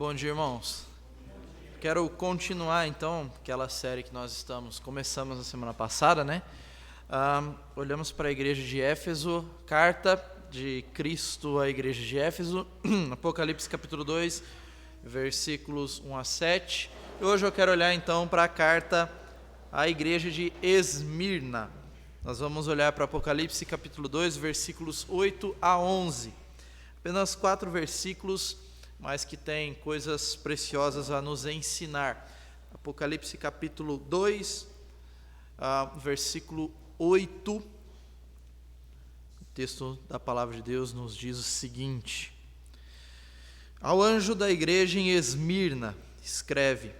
Bom dia, irmãos. Quero continuar, então, aquela série que nós começamos na semana passada, né? Olhamos para a igreja de Éfeso, carta de Cristo à igreja de Éfeso, Apocalipse capítulo 2, versículos 1 a 7. E hoje eu quero olhar, então, para a carta à igreja de Esmirna. Nós vamos olhar para Apocalipse capítulo 2, versículos 8 a 11. Apenas 4 versículos, mas que tem coisas preciosas a nos ensinar. Apocalipse capítulo 2, versículo 8, o texto da palavra de Deus nos diz o seguinte: Ao anjo da igreja em Esmirna, escreve: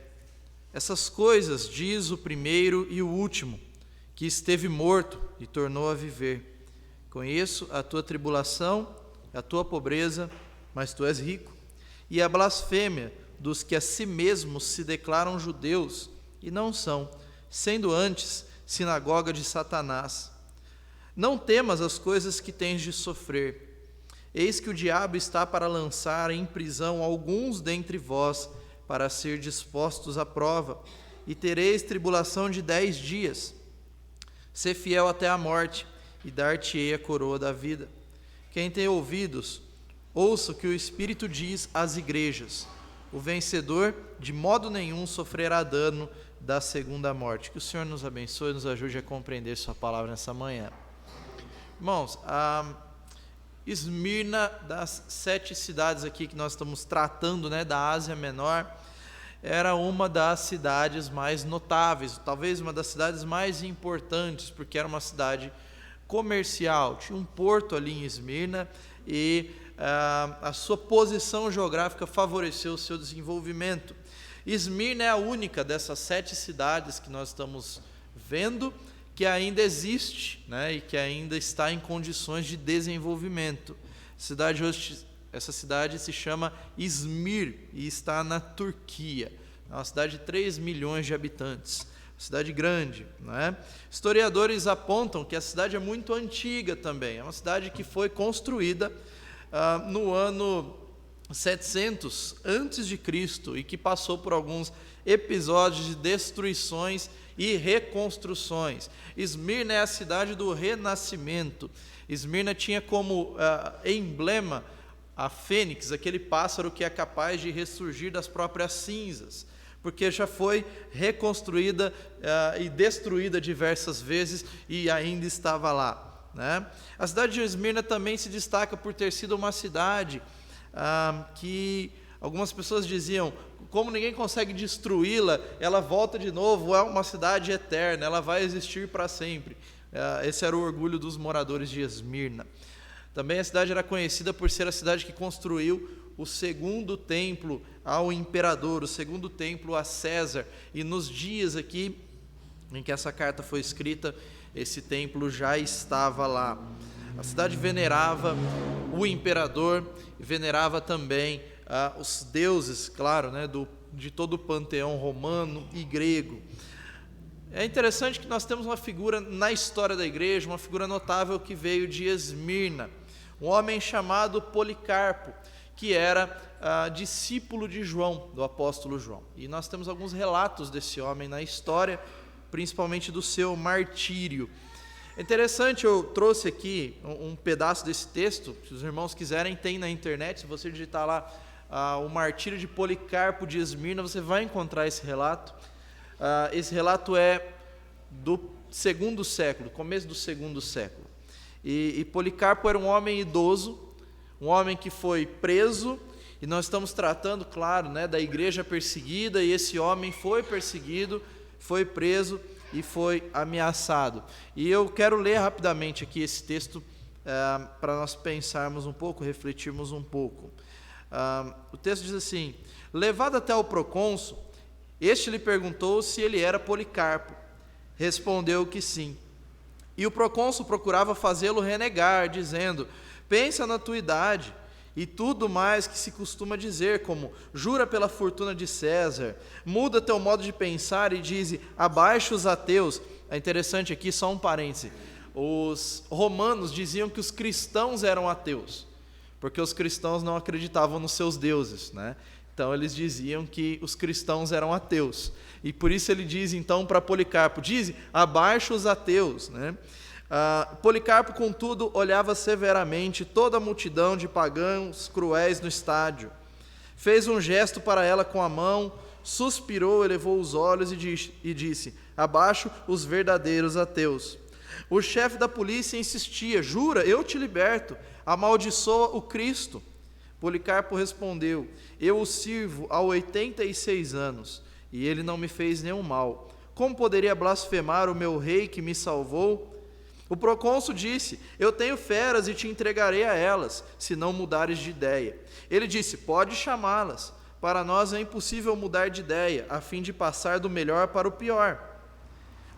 Essas coisas diz o primeiro e o último, que esteve morto e tornou a viver. Conheço a tua tribulação, a tua pobreza, mas tu és rico, e a blasfêmia dos que a si mesmos se declaram judeus e não são, sendo antes sinagoga de Satanás. Não temas as coisas que tens de sofrer. Eis que o diabo está para lançar em prisão alguns dentre vós, para ser dispostos à prova, e tereis tribulação de 10 dias. Sê fiel até a morte, e dar-te-ei a coroa da vida. Quem tem ouvidos, ouça o que o Espírito diz às igrejas. O vencedor, de modo nenhum, sofrerá dano da segunda morte. Que o Senhor nos abençoe e nos ajude a compreender sua palavra nessa manhã. Irmãos, a Esmirna, das 7 cidades aqui que nós estamos tratando, né, da Ásia Menor, era uma das cidades mais notáveis, talvez uma das cidades mais importantes, porque era uma cidade comercial. Tinha um porto ali em Esmirna e a sua posição geográfica favoreceu o seu desenvolvimento. Esmirna é a única dessas 7 cidades que nós estamos vendo que ainda existe, né, e que ainda está em condições de desenvolvimento. Essa cidade se chama Izmir e está na Turquia. É uma cidade de 3 milhões de habitantes. Cidade grande, né? Historiadores apontam que a cidade é muito antiga também. É uma cidade que foi construída no ano 700 antes de Cristo e que passou por alguns episódios de destruições e reconstruções. Esmirna é a cidade do renascimento. Esmirna tinha como emblema a fênix, aquele pássaro que é capaz de ressurgir das próprias cinzas, porque já foi reconstruída e destruída diversas vezes e ainda estava lá, né? A cidade de Esmirna também se destaca por ter sido uma cidade que algumas pessoas diziam, como ninguém consegue destruí-la, ela volta de novo, é uma cidade eterna, ela vai existir para sempre. Esse era o orgulho dos moradores de Esmirna. Também a cidade era conhecida por ser a cidade que construiu o segundo templo ao imperador, o segundo templo a César, e nos dias aqui em que essa carta foi escrita, esse templo já estava lá. A cidade venerava o imperador, venerava também os deuses, claro, né, de todo o panteão romano e grego. É interessante que nós temos uma figura na história da igreja, uma figura notável que veio de Esmirna, um homem chamado Policarpo, que era discípulo de João, do apóstolo João. E nós temos alguns relatos desse homem na história, principalmente do seu martírio. É interessante, eu trouxe aqui um pedaço desse texto, se os irmãos quiserem, tem na internet, se você digitar lá o martírio de Policarpo de Esmirna, você vai encontrar esse relato. Esse relato é do 2º século, começo do 2º século. E Policarpo era um homem idoso, um homem que foi preso, e nós estamos tratando, claro, né, da igreja perseguida, e esse homem foi perseguido, foi preso e foi ameaçado. E eu quero ler rapidamente aqui esse texto para nós pensarmos um pouco, refletirmos um pouco. O texto diz assim: Levado até o procônsul, este lhe perguntou se ele era Policarpo. Respondeu que sim. E o procônsul procurava fazê-lo renegar, dizendo: Pensa na tua idade e tudo mais que se costuma dizer, como jura pela fortuna de César, muda teu modo de pensar e diz: abaixo os ateus. É interessante aqui, só um parêntese, os romanos diziam que os cristãos eram ateus, porque os cristãos não acreditavam nos seus deuses, né? Então eles diziam que os cristãos eram ateus. E por isso ele diz então para Policarpo, diz, abaixo os ateus, né? Policarpo, contudo, olhava severamente toda a multidão de pagãos cruéis no estádio. Fez um gesto para ela com a mão, suspirou, elevou os olhos e disse, abaixo os verdadeiros ateus. O chefe da polícia insistia, jura, eu te liberto, amaldiçoa o Cristo. Policarpo respondeu, eu o sirvo há 86 anos, e ele não me fez nenhum mal. Como poderia blasfemar o meu rei que me salvou? O procônsul disse, eu tenho feras e te entregarei a elas, se não mudares de ideia. Ele disse, pode chamá-las. Para nós é impossível mudar de ideia, a fim de passar do melhor para o pior.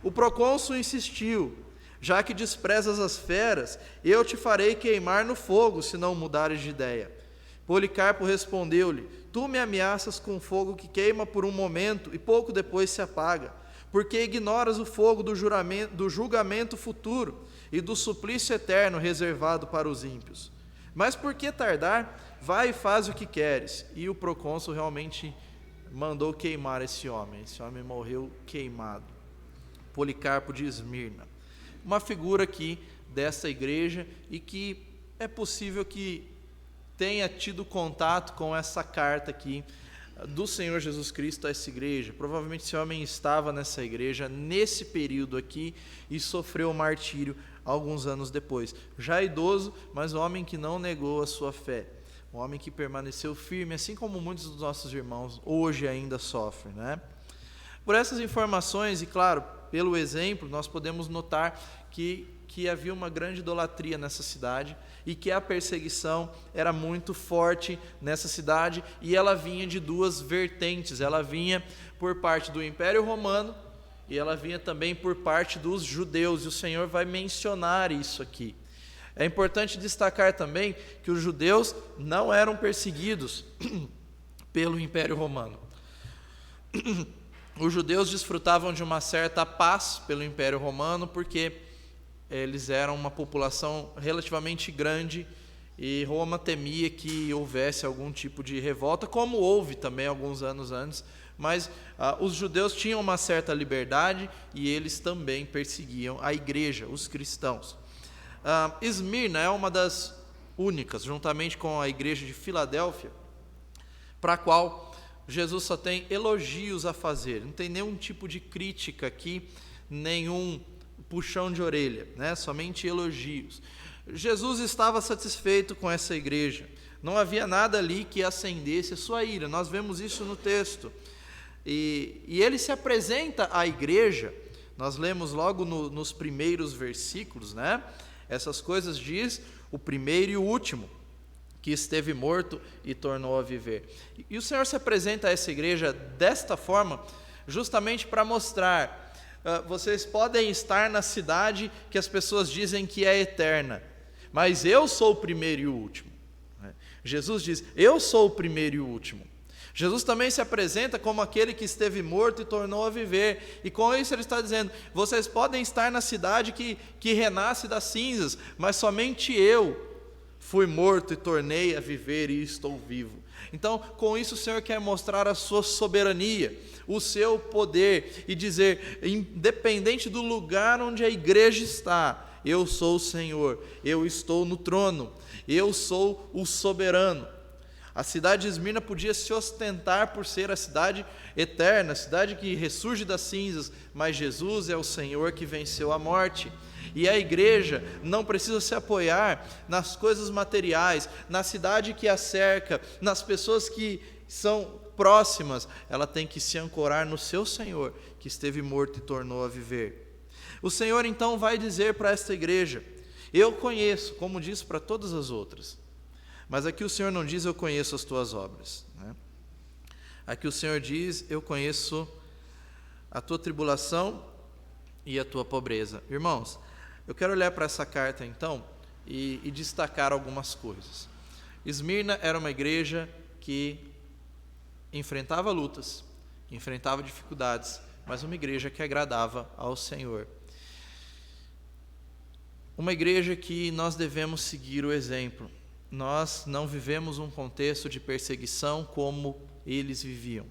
O procônsul insistiu, já que desprezas as feras, eu te farei queimar no fogo, se não mudares de ideia. Policarpo respondeu-lhe, tu me ameaças com fogo que queima por um momento e pouco depois se apaga, porque ignoras o fogo do julgamento futuro e do suplício eterno reservado para os ímpios. Mas por que tardar? Vai e faz o que queres. E o procônsul realmente mandou queimar esse homem. Esse homem morreu queimado. Policarpo de Esmirna. Uma figura aqui dessa igreja e que é possível que tenha tido contato com essa carta aqui do Senhor Jesus Cristo a essa igreja. Provavelmente esse homem estava nessa igreja nesse período aqui e sofreu o martírio alguns anos depois. Já idoso, mas um homem que não negou a sua fé. Um homem que permaneceu firme, assim como muitos dos nossos irmãos hoje ainda sofrem, né? Por essas informações e, claro, pelo exemplo, nós podemos notar que havia uma grande idolatria nessa cidade e que a perseguição era muito forte nessa cidade e ela vinha de duas vertentes. Ela vinha por parte do Império Romano e ela vinha também por parte dos judeus, e o Senhor vai mencionar isso aqui. É importante destacar também que os judeus não eram perseguidos pelo Império Romano. Os judeus desfrutavam de uma certa paz pelo Império Romano porque eles eram uma população relativamente grande e Roma temia que houvesse algum tipo de revolta, como houve também alguns anos antes, mas os judeus tinham uma certa liberdade e eles também perseguiam a igreja, os cristãos. Esmirna é uma das únicas, juntamente com a igreja de Filadélfia, para a qual Jesus só tem elogios a fazer, não tem nenhum tipo de crítica aqui, nenhum puxão de orelha, né? Somente elogios. Jesus estava satisfeito com essa igreja, não havia nada ali que acendesse a sua ira, nós vemos isso no texto, e ele se apresenta à igreja, nós lemos logo nos primeiros versículos, né? Essas coisas diz o primeiro e o último, que esteve morto e tornou a viver. E o Senhor se apresenta a essa igreja desta forma, justamente para mostrar, vocês podem estar na cidade que as pessoas dizem que é eterna, mas eu sou o primeiro e o último. Jesus diz, eu sou o primeiro e o último. Jesus também se apresenta como aquele que esteve morto e tornou a viver, e com isso ele está dizendo, vocês podem estar na cidade que renasce das cinzas, mas somente eu fui morto e tornei a viver e estou vivo. Então, com isso o Senhor quer mostrar a sua soberania, o seu poder, e dizer, independente do lugar onde a igreja está, eu sou o Senhor, eu estou no trono, eu sou o soberano. A cidade de Esmirna podia se ostentar por ser a cidade eterna, a cidade que ressurge das cinzas, mas Jesus é o Senhor que venceu a morte. E a igreja não precisa se apoiar nas coisas materiais, na cidade que a cerca, nas pessoas que são próximas, ela tem que se ancorar no seu Senhor, que esteve morto e tornou a viver. O Senhor então vai dizer para esta igreja, eu conheço, como disse para todas as outras, mas aqui o Senhor não diz, eu conheço as tuas obras, né? Aqui o Senhor diz, eu conheço a tua tribulação e a tua pobreza. Irmãos, eu quero olhar para essa carta então e destacar algumas coisas. Esmirna era uma igreja que enfrentava lutas, enfrentava dificuldades, mas uma igreja que agradava ao Senhor. Uma igreja que nós devemos seguir o exemplo. Nós não vivemos um contexto de perseguição como eles viviam.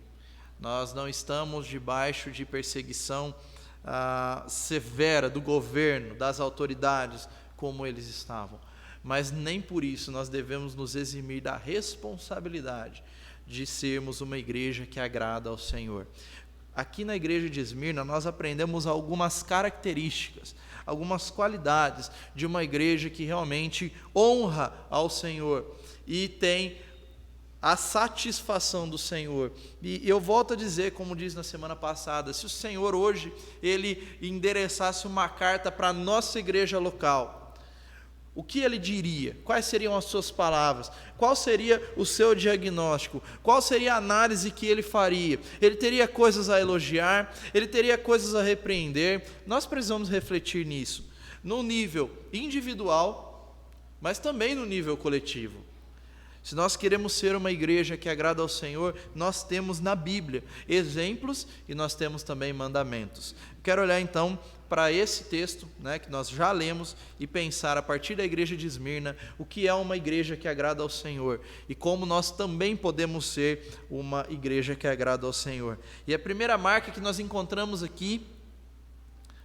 Nós não estamos debaixo de perseguição severa do governo, das autoridades, como eles estavam. Mas nem por isso nós devemos nos eximir da responsabilidade de sermos uma igreja que agrada ao Senhor. Aqui na igreja de Esmirna nós aprendemos algumas características, algumas qualidades de uma igreja que realmente honra ao Senhor e tem a satisfação do Senhor. E eu volto a dizer, como diz na semana passada, se o Senhor hoje, Ele endereçasse uma carta para a nossa igreja local, o que Ele diria? Quais seriam as suas palavras? Qual seria o seu diagnóstico? Qual seria a análise que Ele faria? Ele teria coisas a elogiar? Ele teria coisas a repreender? Nós precisamos refletir nisso, no nível individual, mas também no nível coletivo. Se nós queremos ser uma igreja que agrada ao Senhor, nós temos na Bíblia exemplos e nós temos também mandamentos. Quero olhar então para esse texto, que nós já lemos, e pensar a partir da igreja de Esmirna o que é uma igreja que agrada ao Senhor e como nós também podemos ser uma igreja que agrada ao Senhor. E a primeira marca que nós encontramos aqui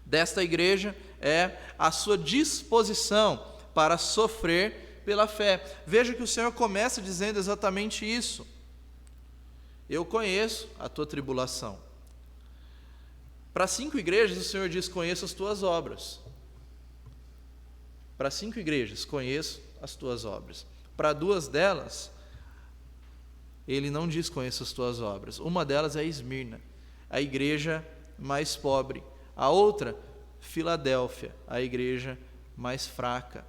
desta igreja é a sua disposição para sofrer pela fé. Veja que o Senhor começa dizendo exatamente isso. Eu conheço a tua tribulação. Para 5 igrejas o Senhor diz: conheço as tuas obras. Para 5 igrejas, conheço as tuas obras. Para 2 delas, Ele não diz conheço as tuas obras. Uma delas é Esmirna, a igreja mais pobre. A outra, Filadélfia, a igreja mais fraca.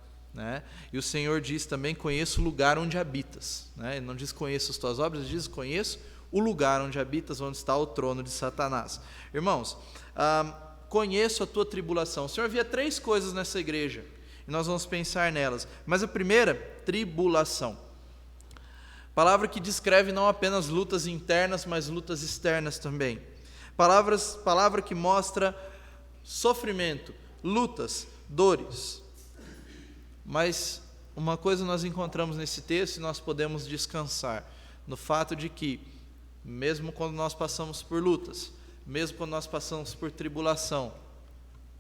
E o Senhor diz também: conheço o lugar onde habitas. Ele não diz conheço as tuas obras, ele diz conheço o lugar onde habitas, onde está o trono de Satanás. Irmãos, conheço a tua tribulação. O Senhor via 3 coisas nessa igreja, e nós vamos pensar nelas. Mas a primeira, tribulação. Palavra que descreve não apenas lutas internas, mas lutas externas também. Palavra que mostra sofrimento, lutas, dores. Mas uma coisa nós encontramos nesse texto e nós podemos descansar no fato de que, mesmo quando nós passamos por lutas, mesmo quando nós passamos por tribulação,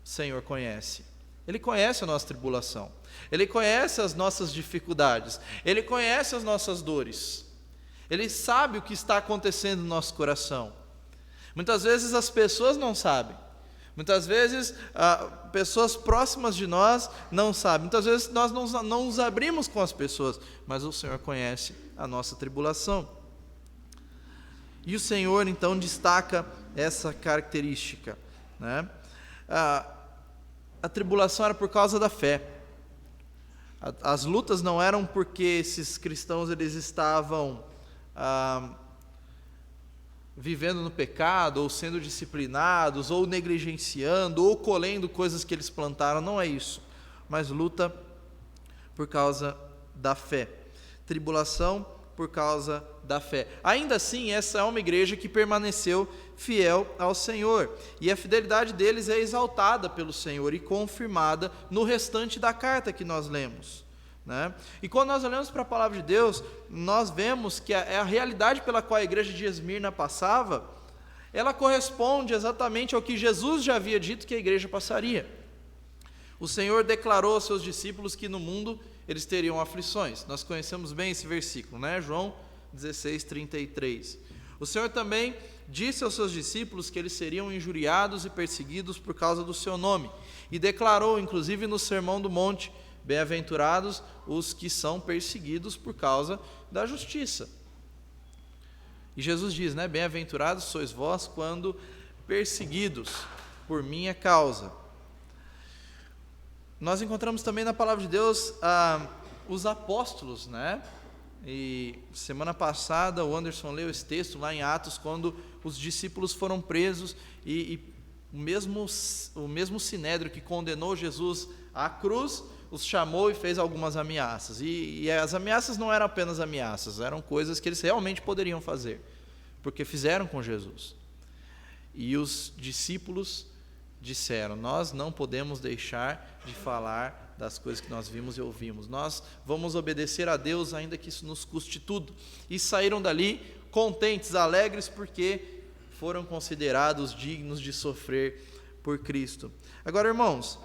o Senhor conhece. Ele conhece a nossa tribulação, Ele conhece as nossas dificuldades, Ele conhece as nossas dores, Ele sabe o que está acontecendo no nosso coração. Muitas vezes as pessoas não sabem. Muitas vezes, pessoas próximas de nós não sabem. Muitas vezes nós não nos abrimos com as pessoas, mas o Senhor conhece a nossa tribulação. E o Senhor, então, destaca essa característica. A tribulação era por causa da fé. As lutas não eram porque esses cristãos eles estavam vivendo no pecado, ou sendo disciplinados, ou negligenciando, ou colhendo coisas que eles plantaram. Não é isso, mas luta por causa da fé. Tribulação por causa da fé. Ainda assim, essa é uma igreja que permaneceu fiel ao Senhor, e a fidelidade deles é exaltada pelo Senhor e confirmada no restante da carta que nós lemos. E quando nós olhamos para a palavra de Deus, nós vemos que a realidade pela qual a igreja de Esmirna passava, ela corresponde exatamente ao que Jesus já havia dito que a igreja passaria. O Senhor declarou aos seus discípulos que no mundo eles teriam aflições. Nós conhecemos bem esse versículo, João 16:33. O Senhor também disse aos seus discípulos que eles seriam injuriados e perseguidos por causa do seu nome, e declarou, inclusive no Sermão do Monte: bem-aventurados os que são perseguidos por causa da justiça. E Jesus diz, bem-aventurados sois vós quando perseguidos por minha causa. Nós encontramos também na palavra de Deus os apóstolos, E semana passada o Anderson leu esse texto lá em Atos, quando os discípulos foram presos e o mesmo sinédrio que condenou Jesus à cruz os chamou e fez algumas ameaças. E as ameaças não eram apenas ameaças, eram coisas que eles realmente poderiam fazer, porque fizeram com Jesus. E os discípulos disseram: nós não podemos deixar de falar das coisas que nós vimos e ouvimos. Nós vamos obedecer a Deus, ainda que isso nos custe tudo. E saíram dali contentes, alegres, porque foram considerados dignos de sofrer por Cristo. Agora, irmãos,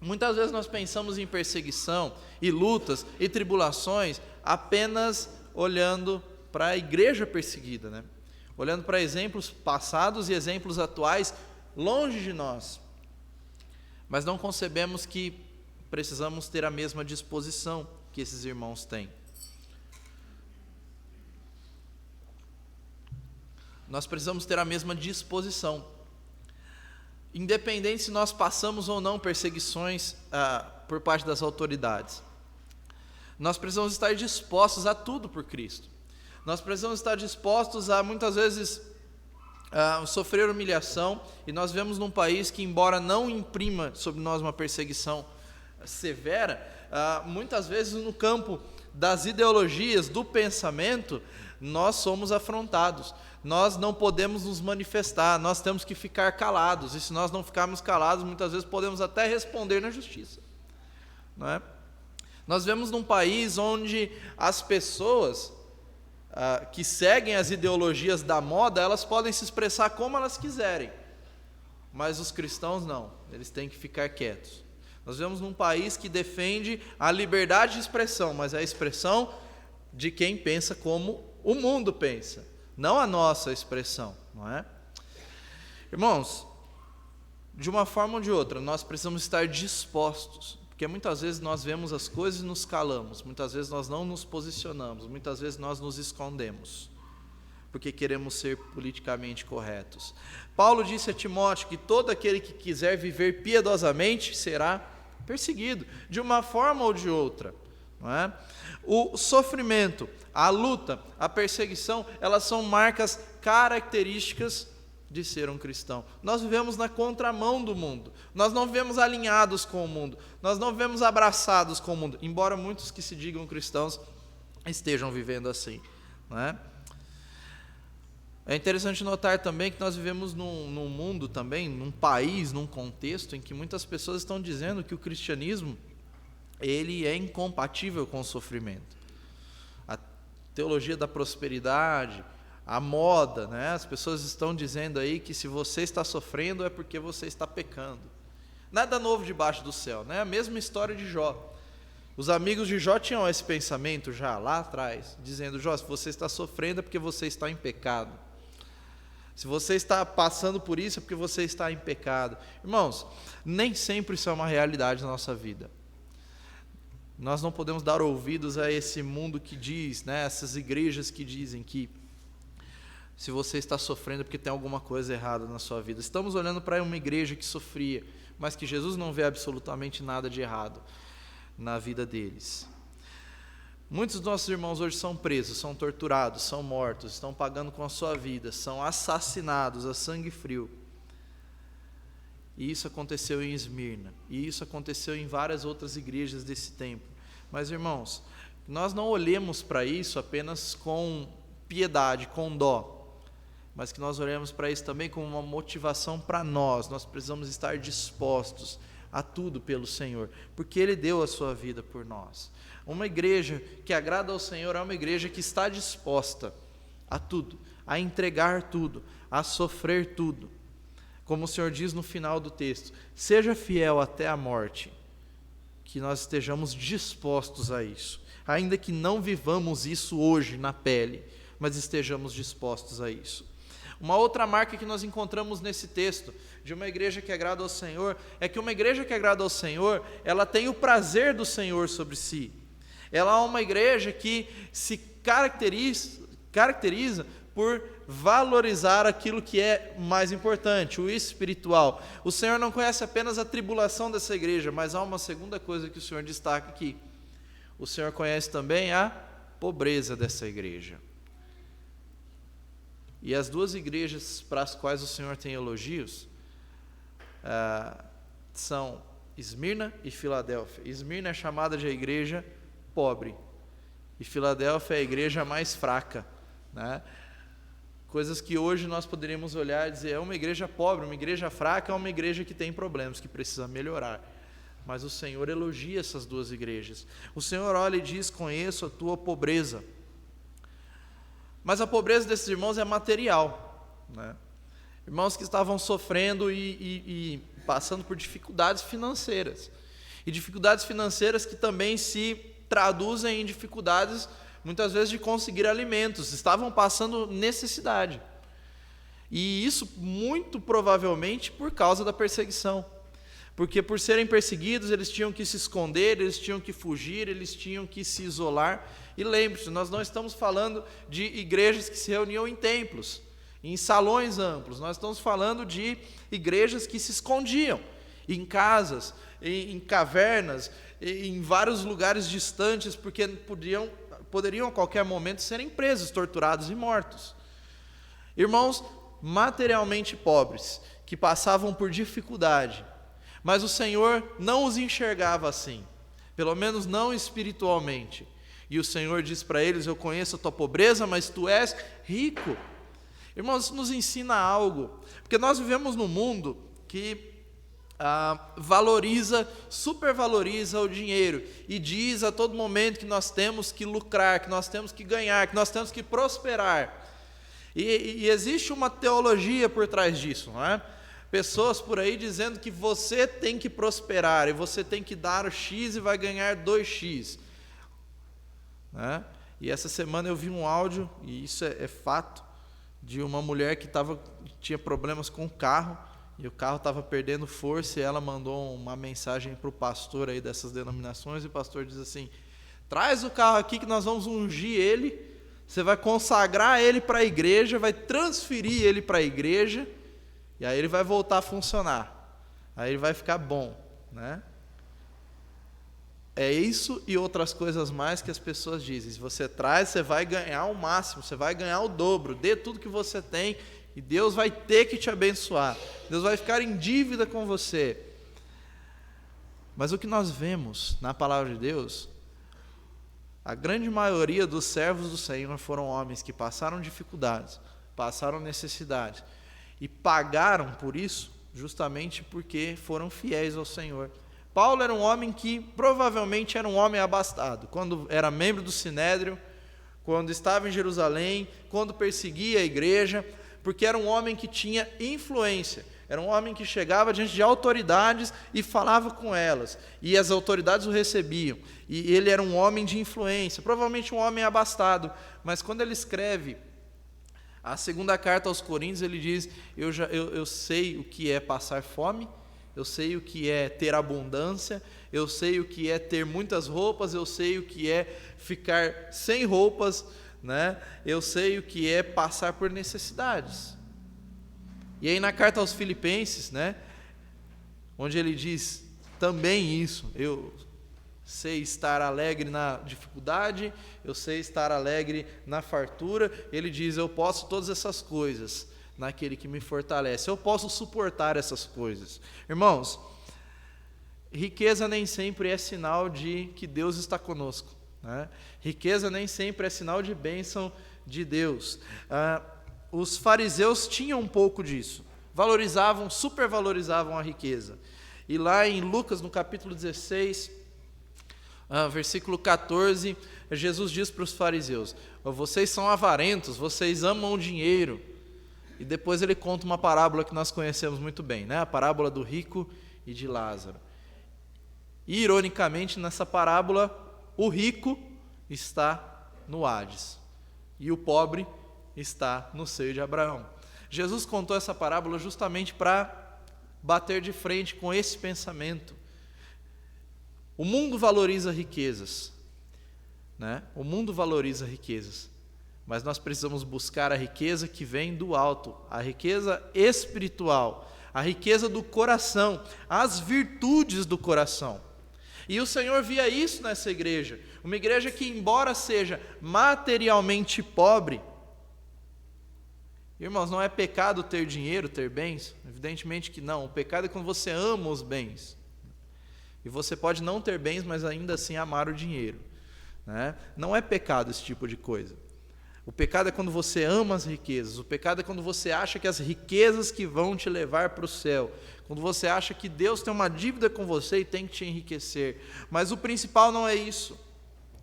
muitas vezes nós pensamos em perseguição e lutas e tribulações apenas olhando para a igreja perseguida, né? Olhando para exemplos passados e exemplos atuais longe de nós. Mas não concebemos que precisamos ter a mesma disposição que esses irmãos têm. Nós precisamos ter a mesma disposição. Independente se nós passamos ou não perseguições por parte das autoridades. Nós precisamos estar dispostos a tudo por Cristo. Nós precisamos estar dispostos a, muitas vezes, sofrer humilhação. E nós vemos num país que, embora não imprima sobre nós uma perseguição severa, muitas vezes no campo das ideologias, do pensamento, nós somos afrontados. Nós não podemos nos manifestar, nós temos que ficar calados. E se nós não ficarmos calados, muitas vezes podemos até responder na justiça, não é? Nós vemos num país onde as pessoas que seguem as ideologias da moda, elas podem se expressar como elas quiserem, mas os cristãos não, eles têm que ficar quietos. Nós vemos num país que defende a liberdade de expressão, mas é a expressão de quem pensa como o mundo pensa, não a nossa expressão, não é? Irmãos, de uma forma ou de outra, nós precisamos estar dispostos, porque muitas vezes nós vemos as coisas e nos calamos, muitas vezes nós não nos posicionamos, muitas vezes nós nos escondemos, porque queremos ser politicamente corretos. Paulo disse a Timóteo que todo aquele que quiser viver piedosamente será perseguido, de uma forma ou de outra, não é? O sofrimento, a luta, a perseguição, elas são marcas características de ser um cristão. Nós vivemos na contramão do mundo, nós não vivemos alinhados com o mundo, nós não vivemos abraçados com o mundo, embora muitos que se digam cristãos estejam vivendo assim, não é? É interessante notar também que nós vivemos num mundo também, num país, num contexto em que muitas pessoas estão dizendo que o cristianismo ele é incompatível com o sofrimento. A teologia da prosperidade, a moda, né? As pessoas estão dizendo aí que se você está sofrendo é porque você está pecando. Nada novo debaixo do céu, né? A mesma história de Jó. Os amigos de Jó tinham esse pensamento já lá atrás, dizendo: Jó, se você está sofrendo é porque você está em pecado. Se você está passando por isso é porque você está em pecado. Irmãos, nem sempre isso é uma realidade na nossa vida. Nós não podemos dar ouvidos a esse mundo que diz, né, essas igrejas que dizem que se você está sofrendo é porque tem alguma coisa errada na sua vida. Estamos olhando para uma igreja que sofria, mas que Jesus não vê absolutamente nada de errado na vida deles. Muitos dos nossos irmãos hoje são presos, são torturados, são mortos, estão pagando com a sua vida, são assassinados a sangue frio. E isso aconteceu em Esmirna, e isso aconteceu em várias outras igrejas desse tempo. Mas, irmãos, nós não olhemos para isso apenas com piedade, com dó, mas que nós olhemos para isso também como uma motivação para nós. Nós precisamos estar dispostos a tudo pelo Senhor, porque Ele deu a sua vida por nós. Uma igreja que agrada ao Senhor é uma igreja que está disposta a tudo, a entregar tudo, a sofrer tudo. Como o Senhor diz no final do texto: seja fiel até a morte, que nós estejamos dispostos a isso, ainda que não vivamos isso hoje na pele, mas estejamos dispostos a isso. Uma outra marca que nós encontramos nesse texto, de uma igreja que agrada ao Senhor, é que uma igreja que agrada ao Senhor, ela tem o prazer do Senhor sobre si. Ela é uma igreja que se caracteriza por valorizar aquilo que é mais importante, o espiritual. O Senhor não conhece apenas a tribulação dessa igreja, mas há uma segunda coisa que o Senhor destaca aqui. O Senhor conhece também a pobreza dessa igreja. E as duas igrejas para as quais o Senhor tem elogios são Esmirna e Filadélfia. Esmirna é chamada de a igreja pobre, e Filadélfia é a igreja mais fraca, né? Coisas que hoje nós poderíamos olhar e dizer: é uma igreja pobre, uma igreja fraca, é uma igreja que tem problemas, que precisa melhorar. mas o Senhor elogia essas duas igrejas. O Senhor olha e diz: conheço a tua pobreza. Mas a pobreza desses irmãos é material, né? Irmãos que estavam sofrendo e passando por dificuldades financeiras. E dificuldades financeiras que também se traduzem em dificuldades, muitas vezes, de conseguir alimentos. Estavam passando necessidade. E isso, muito provavelmente, por causa da perseguição. Porque por serem perseguidos, eles tinham que se esconder, eles tinham que fugir, eles tinham que se isolar. E lembre-se, nós não estamos falando de igrejas que se reuniam em templos, em salões amplos. Nós estamos falando de igrejas que se escondiam em casas, em cavernas, em vários lugares distantes, porque poderiam a qualquer momento serem presos, torturados e mortos. Irmãos materialmente pobres, que passavam por dificuldade, mas o Senhor não os enxergava assim, pelo menos não espiritualmente. E o Senhor diz para eles: eu conheço a tua pobreza, mas tu és rico. Irmãos, isso nos ensina algo, porque nós vivemos num mundo que supervaloriza o dinheiro e diz a todo momento que nós temos que lucrar, que nós temos que ganhar, que nós temos que prosperar. E existe uma teologia por trás disso, não é? Pessoas por aí dizendo que você tem que prosperar e você tem que dar o X e vai ganhar 2X, né? E essa semana eu vi um áudio, e isso é fato, de uma mulher que tinha problemas com o carro, e o carro estava perdendo força, e ela mandou uma mensagem para o pastor aí dessas denominações, e o pastor diz assim: traz o carro aqui que nós vamos ungir ele, você vai consagrar ele para a igreja, vai transferir ele para a igreja, e aí ele vai voltar a funcionar, aí ele vai ficar bom, né? É isso e outras coisas mais que as pessoas dizem: se você traz, você vai ganhar o máximo, você vai ganhar o dobro, dê tudo que você tem, e Deus vai ter que te abençoar, Deus vai ficar em dívida com você. Mas o que nós vemos na palavra de Deus, a grande maioria dos servos do Senhor foram homens que passaram dificuldades, passaram necessidades, e pagaram por isso justamente porque foram fiéis ao Senhor. Paulo era um homem que provavelmente era um homem abastado, quando era membro do Sinédrio, quando estava em Jerusalém, quando perseguia a igreja, porque era um homem que tinha influência, era um homem que chegava diante de autoridades e falava com elas, e as autoridades o recebiam, e ele era um homem de influência, provavelmente um homem abastado, mas quando ele escreve a segunda carta aos Coríntios, ele diz: eu sei o que é passar fome, eu sei o que é ter abundância, eu sei o que é ter muitas roupas, eu sei o que é ficar sem roupas, né? Eu sei o que é passar por necessidades. E aí na carta aos Filipenses, né, onde ele diz também isso: eu sei estar alegre na dificuldade, eu sei estar alegre na fartura. Ele diz: eu posso todas essas coisas naquele que me fortalece, eu posso suportar essas coisas. Irmãos, riqueza nem sempre é sinal de que Deus está conosco, né? Riqueza nem sempre é sinal de bênção de Deus. Os fariseus tinham um pouco disso, supervalorizavam a riqueza. E lá em Lucas, no capítulo 16, versículo 14, Jesus diz para os fariseus: vocês são avarentos, vocês amam o dinheiro. E depois ele conta uma parábola que nós conhecemos muito bem, né? A parábola do rico e de Lázaro. E, ironicamente, nessa parábola, o rico está no Hades e o pobre está no seio de Abraão. Jesus contou essa parábola justamente para bater de frente com esse pensamento. O mundo valoriza riquezas, né? O mundo valoriza riquezas, mas nós precisamos buscar a riqueza que vem do alto, a riqueza espiritual, a riqueza do coração, as virtudes do coração. E o Senhor via isso nessa igreja, uma igreja que, embora seja materialmente pobre, irmãos, não é pecado ter dinheiro, ter bens? Evidentemente que não. O pecado é quando você ama os bens. E você pode não ter bens, mas ainda assim amar o dinheiro, né? Não é pecado esse tipo de coisa. O pecado é quando você ama as riquezas. O pecado é quando você acha que as riquezas que vão te levar para o céu. Quando você acha que Deus tem uma dívida com você e tem que te enriquecer. Mas o principal não é isso.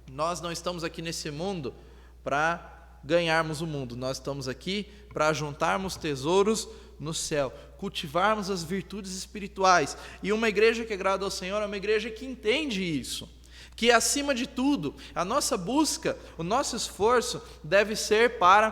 Nós não estamos aqui nesse mundo para ganharmos o mundo. Nós estamos aqui para juntarmos tesouros no céu, cultivarmos as virtudes espirituais. E uma igreja que agrada ao Senhor é uma igreja que entende isso. Que, acima de tudo, a nossa busca, o nosso esforço deve ser para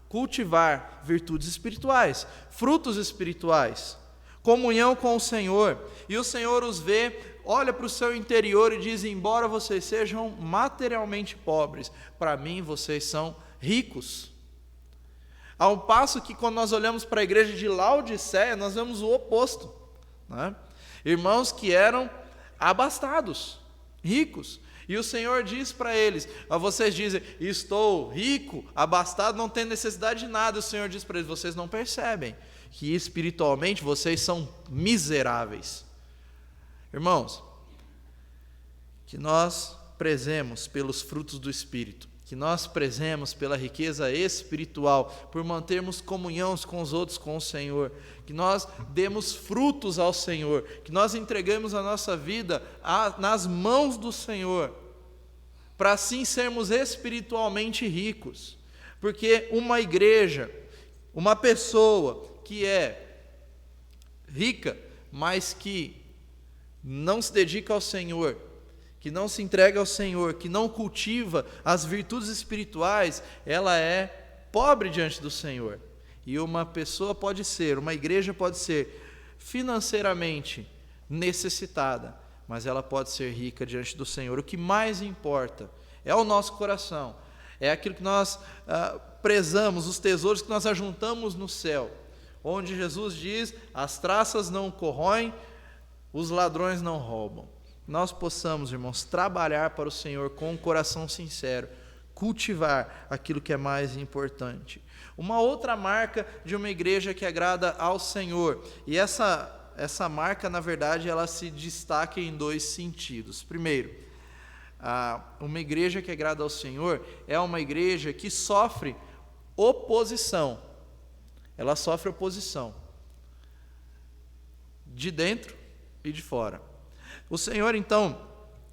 cultivar virtudes espirituais, frutos espirituais, comunhão com o Senhor. E o Senhor os vê, olha para o seu interior e diz: embora vocês sejam materialmente pobres, para mim vocês são ricos. Ao passo que, quando nós olhamos para a igreja de Laodiceia, nós vemos o oposto, né? Irmãos que eram abastados, ricos. E o Senhor diz para eles: vocês dizem, estou rico, abastado, não tenho necessidade de nada. O Senhor diz para eles: vocês não percebem que espiritualmente vocês são miseráveis. Irmãos, que nós prezemos pelos frutos do Espírito, que nós prezemos pela riqueza espiritual, por mantermos comunhão com os outros, com o Senhor, que nós demos frutos ao Senhor, que nós entregamos a nossa vida nas mãos do Senhor, para assim sermos espiritualmente ricos. Porque uma igreja, uma pessoa que é rica, mas que não se dedica ao Senhor, que não se entrega ao Senhor, que não cultiva as virtudes espirituais, ela é pobre diante do Senhor. E uma pessoa pode ser, uma igreja pode ser financeiramente necessitada, mas ela pode ser rica diante do Senhor. O que mais importa é o nosso coração, é aquilo que nós prezamos, os tesouros que nós ajuntamos no céu, onde Jesus diz: as traças não corroem, os ladrões não roubam. Nós possamos, irmãos, trabalhar para o Senhor com um coração sincero, cultivar aquilo que é mais importante. Uma outra marca de uma igreja que agrada ao Senhor, e essa marca, na verdade, ela se destaca em dois sentidos. Primeiro, uma igreja que agrada ao Senhor é uma igreja que sofre oposição. Ela sofre oposição de dentro e de fora. O Senhor, então,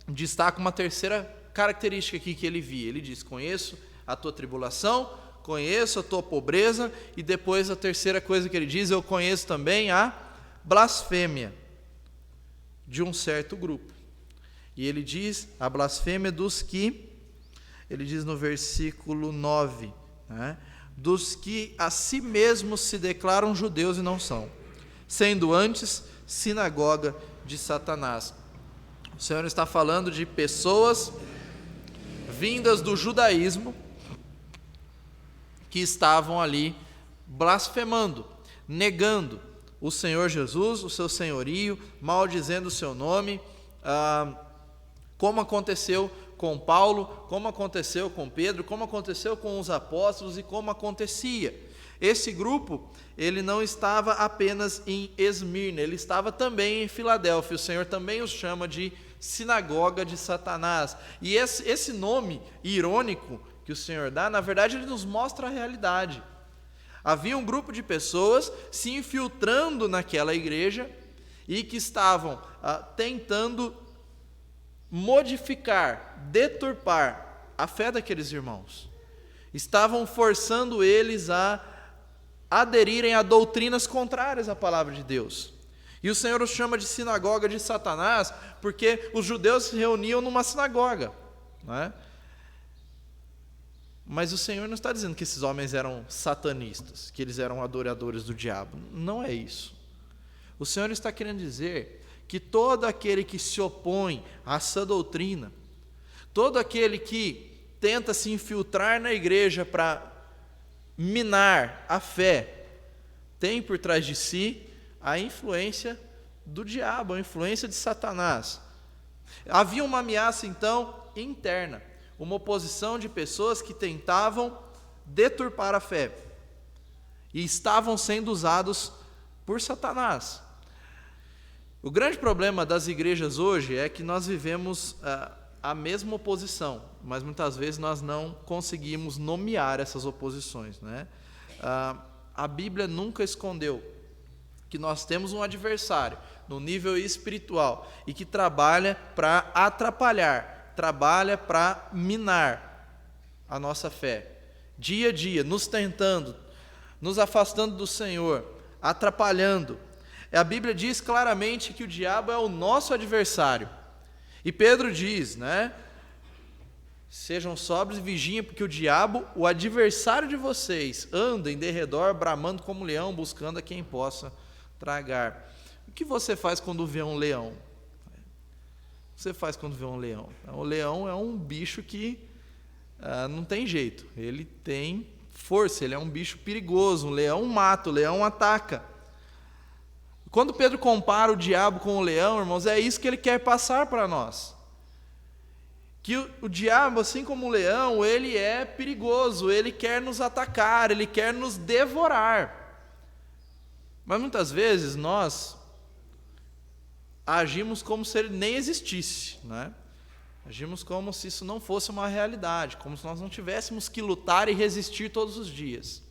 destaca uma terceira característica aqui que ele via. Ele diz: conheço a tua tribulação, conheço a tua pobreza, e depois a terceira coisa que ele diz: eu conheço também a blasfêmia de um certo grupo. E ele diz a blasfêmia dos que, ele diz no versículo 9, né, dos que a si mesmos se declaram judeus e não são, sendo antes sinagoga de Satanás. O Senhor está falando de pessoas vindas do judaísmo que estavam ali blasfemando, negando o Senhor Jesus, o seu senhorio, maldizendo o seu nome, como aconteceu com Paulo, como aconteceu com Pedro, como aconteceu com os apóstolos e como acontecia. Esse grupo, ele não estava apenas em Esmirna, ele estava também em Filadélfia. O Senhor também os chama de sinagoga de Satanás. E esse nome irônico que o Senhor dá, na verdade, ele nos mostra a realidade. Havia um grupo de pessoas se infiltrando naquela igreja e que estavam tentando modificar, deturpar a fé daqueles irmãos. Estavam forçando eles a aderirem a doutrinas contrárias à palavra de Deus. E o Senhor os chama de sinagoga de Satanás, porque os judeus se reuniam numa sinagoga, não é? Mas o Senhor não está dizendo que esses homens eram satanistas, que eles eram adoradores do diabo. Não é isso. O Senhor está querendo dizer que todo aquele que se opõe a essa doutrina, todo aquele que tenta se infiltrar na igreja para minar a fé, tem por trás de si a influência do diabo, a influência de Satanás. Havia uma ameaça, então, interna, uma oposição de pessoas que tentavam deturpar a fé e estavam sendo usados por Satanás. O grande problema das igrejas hoje é que nós vivemos a mesma oposição, mas muitas vezes nós não conseguimos nomear essas oposições, né? A Bíblia nunca escondeu que nós temos um adversário no nível espiritual e que trabalha para atrapalhar, trabalha para minar a nossa fé. Dia a dia, nos tentando, nos afastando do Senhor, atrapalhando. A Bíblia diz claramente que o diabo é o nosso adversário. E Pedro diz, né? Sejam sóbrios e vigiem, porque o diabo, o adversário de vocês, anda em derredor, bramando como leão, buscando a quem possa tragar. O que você faz quando vê um leão? O que você faz quando vê um leão? O leão é um bicho que não tem jeito. Ele tem força, ele é um bicho perigoso. Um leão mata, o leão ataca. Quando Pedro compara o diabo com o leão, irmãos, é isso que ele quer passar para nós. Que o diabo, assim como o leão, ele é perigoso, ele quer nos atacar, ele quer nos devorar. Mas muitas vezes nós agimos como se ele nem existisse, né? Agimos como se isso não fosse uma realidade, como se nós não tivéssemos que lutar e resistir todos os dias.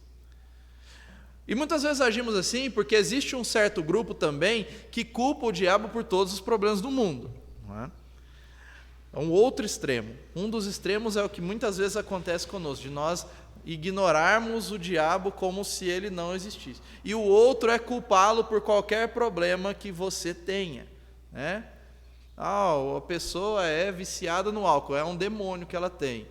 E muitas vezes agimos assim porque existe um certo grupo também que culpa o diabo por todos os problemas do mundo, não é? É um outro extremo. Um dos extremos é o que muitas vezes acontece conosco, de nós ignorarmos o diabo como se ele não existisse. E o outro é culpá-lo por qualquer problema que você tenha, né? A pessoa é viciada no álcool, é um demônio que ela tem.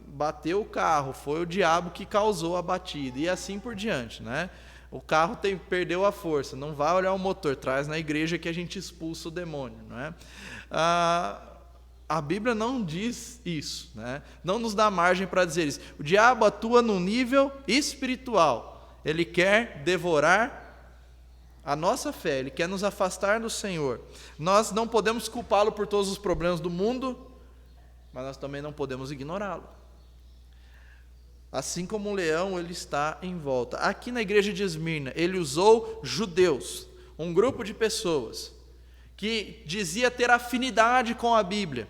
Bateu o carro, foi o diabo que causou a batida, e assim por diante, né? O carro perdeu a força, não vai olhar o motor, traz na igreja que a gente expulsa o demônio, não é? A Bíblia não diz isso, né? Não nos dá margem para dizer isso. O diabo atua no nível espiritual, ele quer devorar a nossa fé, ele quer nos afastar do Senhor. Nós não podemos culpá-lo por todos os problemas do mundo, mas nós também não podemos ignorá-lo. Assim como um leão, ele está em volta. Aqui na igreja de Esmirna, ele usou judeus, um grupo de pessoas que dizia ter afinidade com a Bíblia,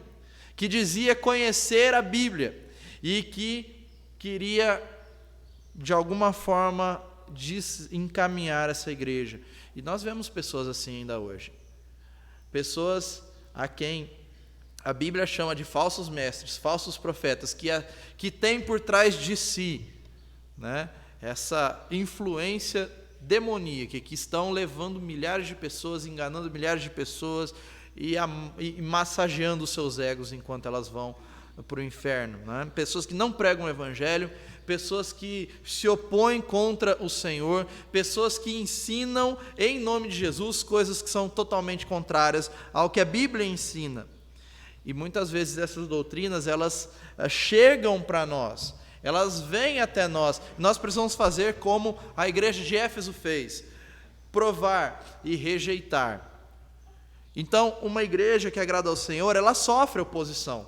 que dizia conhecer a Bíblia e que queria, de alguma forma, encaminhar essa igreja. E nós vemos pessoas assim ainda hoje. Pessoas a quem a Bíblia chama de falsos mestres, falsos profetas, que têm por trás de si, né, essa influência demoníaca, que estão levando milhares de pessoas, enganando milhares de pessoas e massageando os seus egos enquanto elas vão para o inferno, né? Pessoas que não pregam o Evangelho, pessoas que se opõem contra o Senhor, pessoas que ensinam em nome de Jesus coisas que são totalmente contrárias ao que a Bíblia ensina. E muitas vezes essas doutrinas, elas chegam para nós, elas vêm até nós. Nós precisamos fazer como a igreja de Éfeso fez, provar e rejeitar. Então, uma igreja que agrada ao Senhor, ela sofre oposição,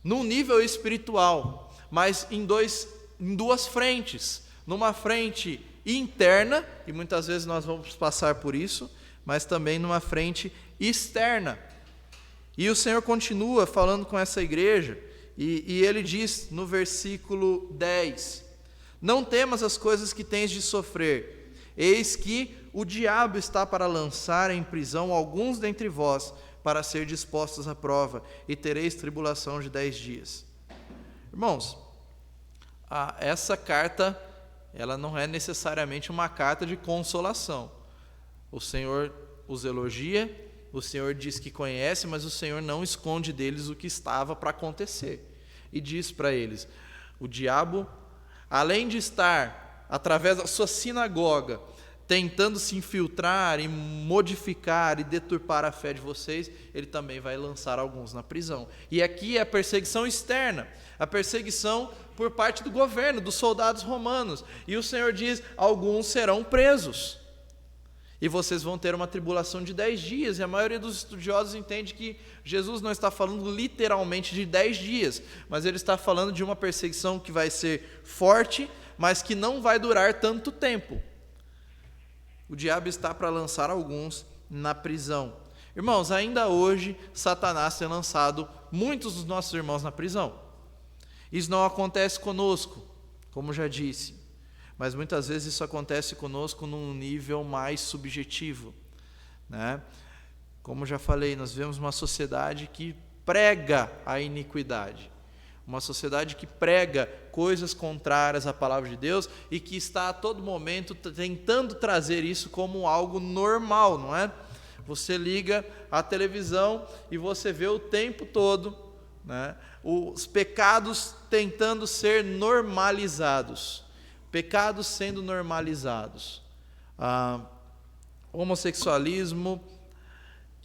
num nível espiritual, mas em duas frentes. Numa frente interna, e muitas vezes nós vamos passar por isso, mas também numa frente externa. E o Senhor continua falando com essa igreja, e ele diz no versículo 10, não temas as coisas que tens de sofrer, eis que o diabo está para lançar em prisão alguns dentre vós, para ser dispostos à prova, e tereis tribulação de 10 dias. Irmãos, essa carta, ela não é necessariamente uma carta de consolação. O Senhor os elogia, o Senhor diz que conhece, mas o Senhor não esconde deles o que estava para acontecer. E diz para eles, o diabo, além de estar, através da sua sinagoga, tentando se infiltrar e modificar e deturpar a fé de vocês, ele também vai lançar alguns na prisão. E aqui é a perseguição externa, a perseguição por parte do governo, dos soldados romanos. E o Senhor diz, alguns serão presos. E vocês vão ter uma tribulação de 10 dias. E a maioria dos estudiosos entende que Jesus não está falando literalmente de 10 dias, mas ele está falando de uma perseguição que vai ser forte, mas que não vai durar tanto tempo. O diabo está para lançar alguns na prisão. Irmãos, ainda hoje, Satanás tem lançado muitos dos nossos irmãos na prisão. Isso não acontece conosco, como já disse, mas muitas vezes isso acontece conosco num nível mais subjetivo, né? Como já falei, nós vivemos uma sociedade que prega a iniquidade, uma sociedade que prega coisas contrárias à palavra de Deus e que está a todo momento tentando trazer isso como algo normal, não é? Você liga a televisão e você vê o tempo todo, né, os pecados tentando ser normalizados, pecados sendo normalizados, homossexualismo,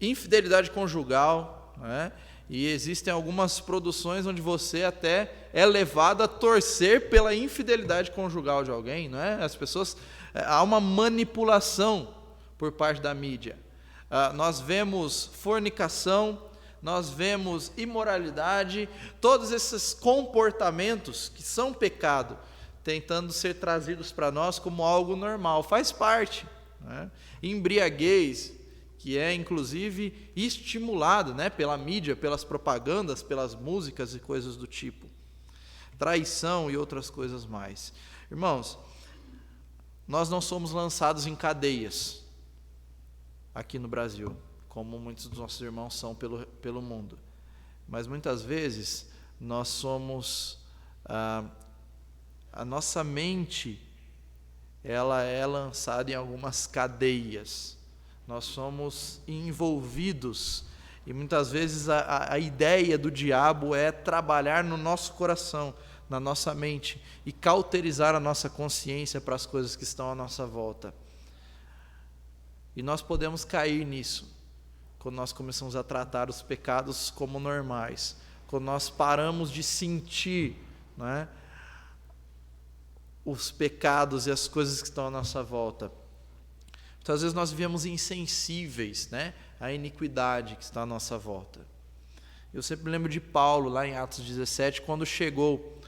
infidelidade conjugal, né? E existem algumas produções onde você até é levado a torcer pela infidelidade conjugal de alguém, não é? As pessoas, há uma manipulação por parte da mídia. Nós vemos fornicação, nós vemos imoralidade, todos esses comportamentos que são pecado, tentando ser trazidos para nós como algo normal, faz parte, né? Embriaguez, que é inclusive estimulado, né, pela mídia, pelas propagandas, pelas músicas e coisas do tipo. Traição e outras coisas mais. Irmãos, nós não somos lançados em cadeias aqui no Brasil, como muitos dos nossos irmãos são pelo mundo. Mas muitas vezes nós somos, a nossa mente, ela é lançada em algumas cadeias. Nós somos envolvidos e muitas vezes a ideia do diabo é trabalhar no nosso coração, na nossa mente e cauterizar a nossa consciência para as coisas que estão à nossa volta. E nós podemos cair nisso quando nós começamos a tratar os pecados como normais, quando nós paramos de sentir, né, os pecados e as coisas que estão à nossa volta. Muitas vezes nós vivemos insensíveis, né, à iniquidade que está à nossa volta. Eu sempre lembro de Paulo, lá em Atos 17, quando chegou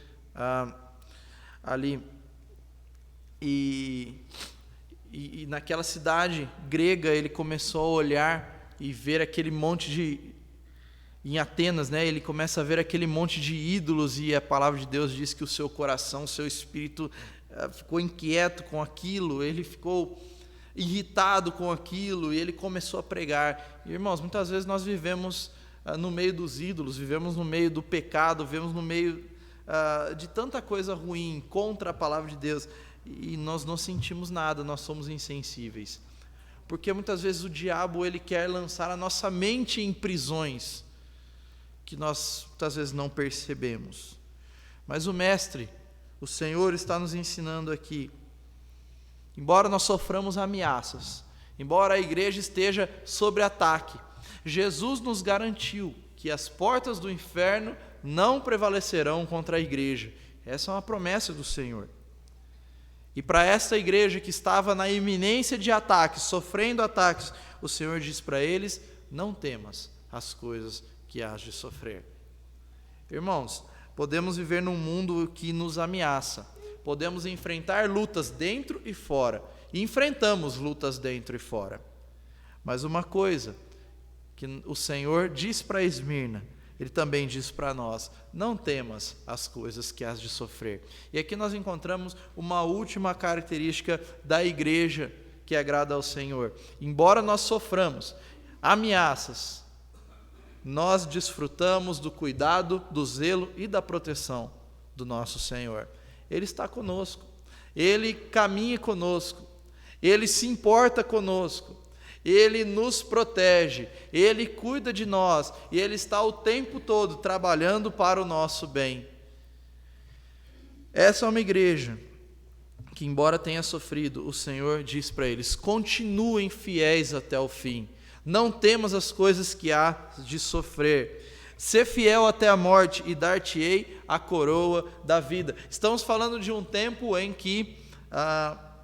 ali e naquela cidade grega ele começou a olhar e ver aquele monte em Atenas, né, ele começa a ver aquele monte de ídolos e a palavra de Deus diz que o seu coração, o seu espírito ficou inquieto com aquilo, ele ficou irritado com aquilo e ele começou a pregar. E, irmãos, muitas vezes nós vivemos no meio dos ídolos, vivemos no meio do pecado, vivemos no meio de tanta coisa ruim contra a palavra de Deus e nós não sentimos nada, nós somos insensíveis. Porque muitas vezes o diabo ele quer lançar a nossa mente em prisões que nós muitas vezes não percebemos. Mas o Mestre, o Senhor está nos ensinando aqui, embora nós soframos ameaças, embora a igreja esteja sob ataque, Jesus nos garantiu que as portas do inferno não prevalecerão contra a igreja. Essa é uma promessa do Senhor. E para essa igreja que estava na iminência de ataques, sofrendo ataques, o Senhor diz para eles: não temas as coisas que hás de sofrer. Irmãos, podemos viver num mundo que nos ameaça, podemos enfrentar lutas dentro e fora, e enfrentamos lutas dentro e fora. Mas uma coisa que o Senhor diz para Esmirna, Ele também diz para nós: não temas as coisas que hás de sofrer. E aqui nós encontramos uma última característica da igreja que agrada ao Senhor. Embora nós soframos ameaças, nós desfrutamos do cuidado, do zelo e da proteção do nosso Senhor. Ele está conosco, Ele caminha conosco, Ele se importa conosco, Ele nos protege, Ele cuida de nós e Ele está o tempo todo trabalhando para o nosso bem. Essa é uma igreja que, embora tenha sofrido, o Senhor diz para eles: continuem fiéis até o fim, não temas as coisas que há de sofrer, ser fiel até a morte e dar-te-ei a coroa da vida. Estamos falando de um tempo em que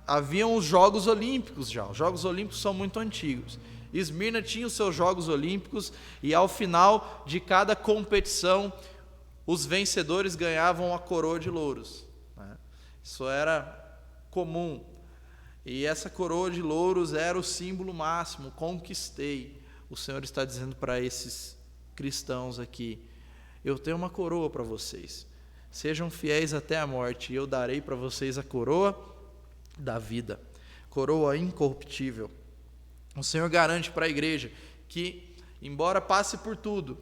haviam os Jogos Olímpicos já. Os Jogos Olímpicos são muito antigos. Esmirna tinha os seus Jogos Olímpicos e ao final de cada competição os vencedores ganhavam a coroa de louros, né? Isso era comum. E essa coroa de louros era o símbolo máximo: conquistei. o Senhor está dizendo para esses cristãos aqui: eu tenho uma coroa para vocês, sejam fiéis até a morte, e eu darei para vocês a coroa da vida, coroa incorruptível. O Senhor garante para a igreja que, embora passe por tudo,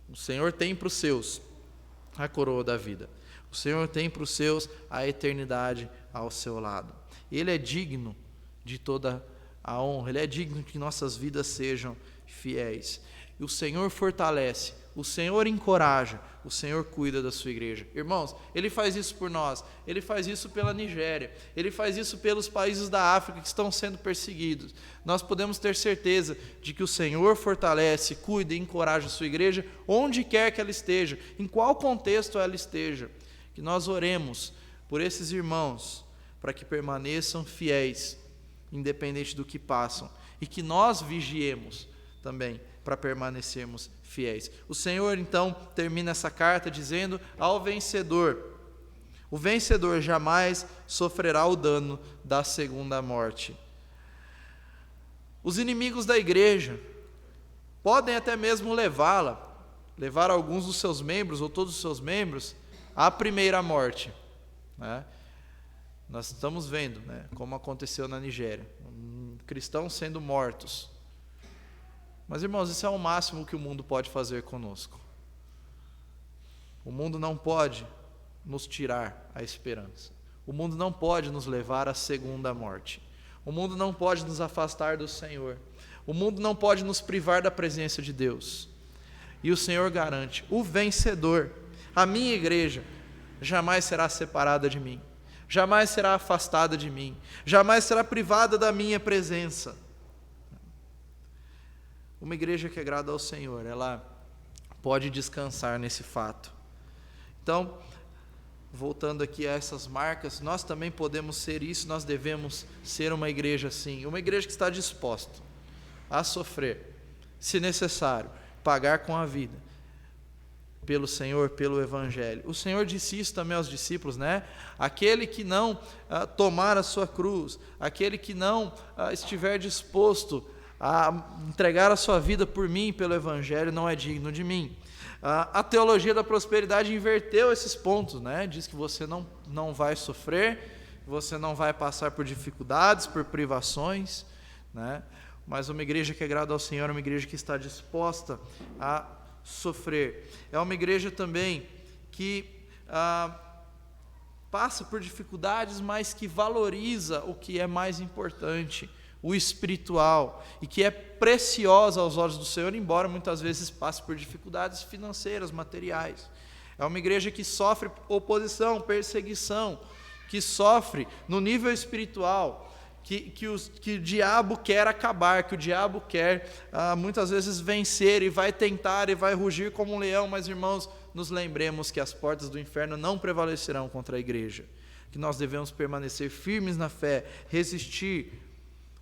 o Senhor tem para os seus a coroa da vida. O Senhor tem para os seus a eternidade ao seu lado. Ele é digno de toda a honra, Ele é digno que nossas vidas sejam fiéis. E o Senhor fortalece, o Senhor encoraja, o Senhor cuida da sua igreja. Irmãos, Ele faz isso por nós, Ele faz isso pela Nigéria, Ele faz isso pelos países da África que estão sendo perseguidos. Nós podemos ter certeza de que o Senhor fortalece, cuida e encoraja a sua igreja, onde quer que ela esteja, em qual contexto ela esteja. Que nós oremos por esses irmãos, para que permaneçam fiéis, independente do que passam, e que nós vigiemos também, para permanecermos fiéis. O Senhor, então, termina essa carta dizendo ao vencedor: o vencedor jamais sofrerá o dano da segunda morte. Os inimigos da igreja podem até mesmo levar alguns dos seus membros, ou todos os seus membros, à primeira morte, né? Nós estamos vendo, né, como aconteceu na Nigéria, cristãos sendo mortos. Mas, irmãos, isso é o máximo que o mundo pode fazer conosco. O mundo não pode nos tirar a esperança. O mundo não pode nos levar à segunda morte. O mundo não pode nos afastar do Senhor. O mundo não pode nos privar da presença de Deus. E o Senhor garante: o vencedor, a minha igreja, jamais será separada de mim, jamais será afastada de mim, jamais será privada da minha presença. Uma igreja que agrada ao Senhor, ela pode descansar nesse fato. Então, voltando aqui a essas marcas, nós também podemos ser isso, nós devemos ser uma igreja assim, uma igreja que está disposta a sofrer, se necessário, pagar com a vida, pelo Senhor, pelo Evangelho. O Senhor disse isso também aos discípulos, né? Aquele que não tomar a sua cruz, aquele que não estiver disposto a entregar a sua vida por mim, pelo Evangelho, não é digno de mim. A teologia da prosperidade inverteu esses pontos, né? Diz que você não vai sofrer, você não vai passar por dificuldades, por privações, né? Mas uma igreja que agrada ao Senhor é uma igreja que está disposta a sofrer. É uma igreja também que passa por dificuldades, mas que valoriza o que é mais importante, o espiritual, e que é preciosa aos olhos do Senhor, embora muitas vezes passe por dificuldades financeiras, materiais. É uma igreja que sofre oposição, perseguição, que sofre no nível espiritual, que o diabo quer acabar, que o diabo quer muitas vezes vencer, e vai tentar e vai rugir como um leão. Mas, irmãos, nos lembremos que as portas do inferno não prevalecerão contra a igreja, que nós devemos permanecer firmes na fé, resistir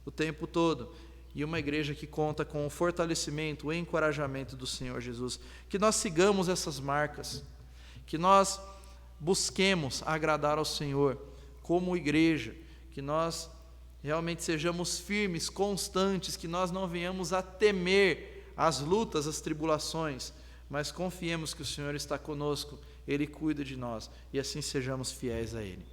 o tempo todo, e uma igreja que conta com o fortalecimento, o encorajamento do Senhor Jesus. Que nós sigamos essas marcas, que nós busquemos agradar ao Senhor como igreja, que nós realmente sejamos firmes, constantes, que nós não venhamos a temer as lutas, as tribulações, mas confiemos que o Senhor está conosco, Ele cuida de nós, e assim sejamos fiéis a Ele.